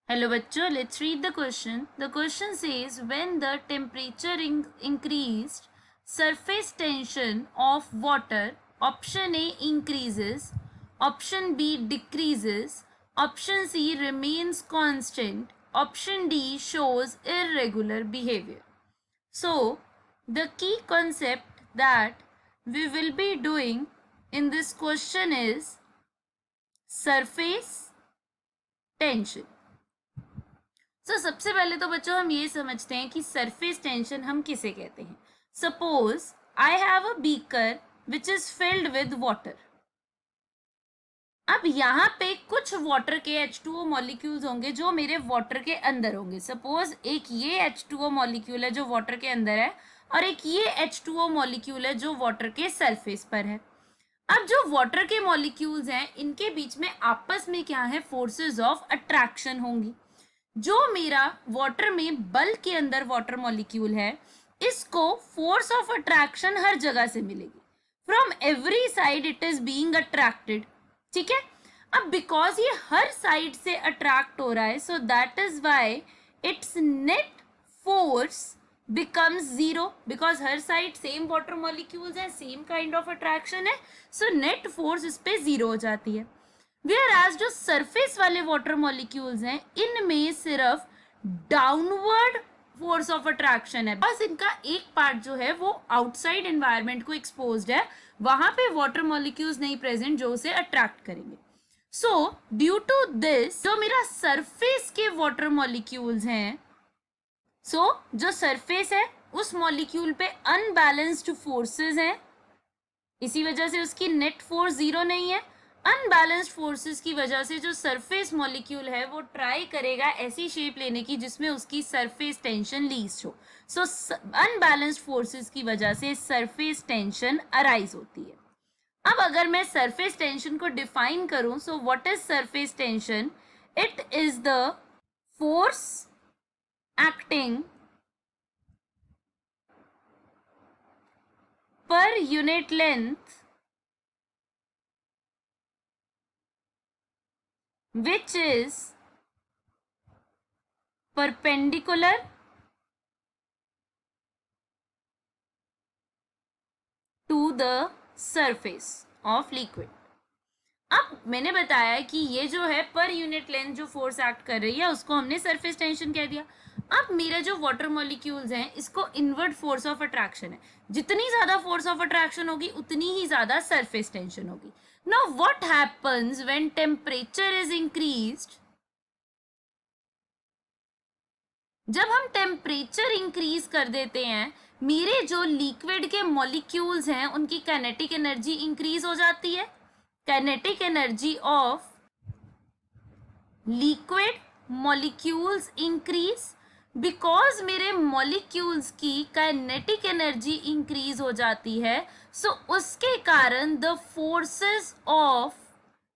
Hello bachcho, let's read the question. The question says when the temperature increased, surface tension of water, option A increases, option B decreases, option C remains constant, option D shows irregular behavior. So, the key concept that we will be doing in this question is surface tension. सबसे पहले तो बच्चों हम ये समझते हैं कि surface tension हम किसे कहते हैं. Suppose I have a beaker which is filled with water. अब यहाँ पे कुछ वाटर के H2O मॉलिक्यूल्स होंगे जो मेरे वाटर के अंदर होंगे. सपोज एक ये H2O मॉलिक्यूल है जो वाटर के अंदर है और एक ये H2O मॉलिक्यूल है जो वाटर के सरफेस पर है. अब जो वाटर के मॉलिक्यूल्स हैं इनके बीच में आपस में क्या है, फोर्सेस ऑफ अट्रैक्शन होंगी. जो मेरा वाटर में बल्क के अंदर वाटर मॉलिक्यूल है इसको फोर्स ऑफ अट्रैक्शन हर जगह से मिलेगी. From every side it is being attracted. ठीक है. अब बिकॉज ये हर साइड से अट्रैक्ट हो रहा है so that is why it's net force becomes zero because her side same water molecules है, सेम काइंड ऑफ अट्रैक्शन है, सो नेट फोर्स इस पे जीरो हो जाती है. Whereas जो सरफेस वाले वाटर मॉलिक्यूल्स हैं इनमें सिर्फ डाउनवर्ड फोर्स ऑफ अट्रैक्शन है. बस इनका एक पार्ट जो है वो आउटसाइड एनवायरनमेंट को एक्सपोज्ड है, वहां पे वाटर मॉलिक्यूल्स नहीं प्रेजेंट जो उसे अट्रैक्ट करेंगे. सो ड्यू टू दिस जो मेरा सरफेस के वाटर मॉलिक्यूल्स हैं, जो सरफेस है उस मॉलिक्यूल पे अनबैलेंस्ड फोर्सेस हैं, इसी वजह से उसकी नेट फोर्स जीरो नहीं है. अनबैलेंस्ड फोर्सेस की वजह से जो सरफेस मॉलिक्यूल है वो ट्राई करेगा ऐसी शेप लेने की जिसमें उसकी सरफेस टेंशन लीस्ट हो. सो अनबैलेंस्ड फोर्सेस की वजह से सरफेस टेंशन अराइज होती है. अब अगर मैं सरफेस टेंशन को डिफाइन करूं, so what is surface tension? It is the force acting per unit length which is perpendicular to the surface of liquid. अब मैंने बताया कि ये जो है पर यूनिट लेंथ जो फोर्स एक्ट कर रही है उसको हमने सरफेस टेंशन कह दिया. अब मेरे जो वाटर मॉलिक्यूल्स हैं इसको इनवर्ड फोर्स ऑफ अट्रैक्शन है. जितनी ज्यादा फोर्स ऑफ अट्रैक्शन होगी उतनी ही ज्यादा सरफेस टेंशन होगी. Now what happens when temperature is increased? जब हम टेम्परेचर इंक्रीज कर देते हैं मेरे जो लिक्विड के मॉलिक्यूल्स हैं उनकी काइनेटिक एनर्जी इंक्रीज हो जाती है. Kinetic energy of liquid molecules increase because मेरे मॉलिक्यूल्स की काइनेटिक एनर्जी इंक्रीज हो जाती है. सो उसके कारण the forces of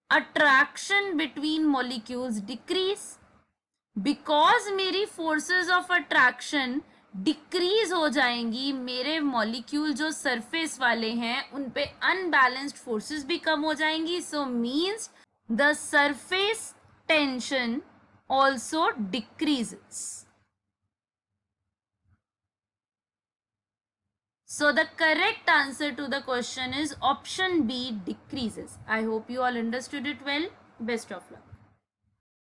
attraction between molecules decrease. Because मेरी फोर्सेस ऑफ अट्रैक्शन डिक्रीज हो जाएंगी, मेरे मॉलिक्यूल जो सरफेस वाले हैं उन पे अनबैलेंस्ड फोर्सेस भी कम हो जाएंगी. So means the surface tension also decreases. So the correct answer to the question is option B, decreases. I hope you all understood it well. Best of luck.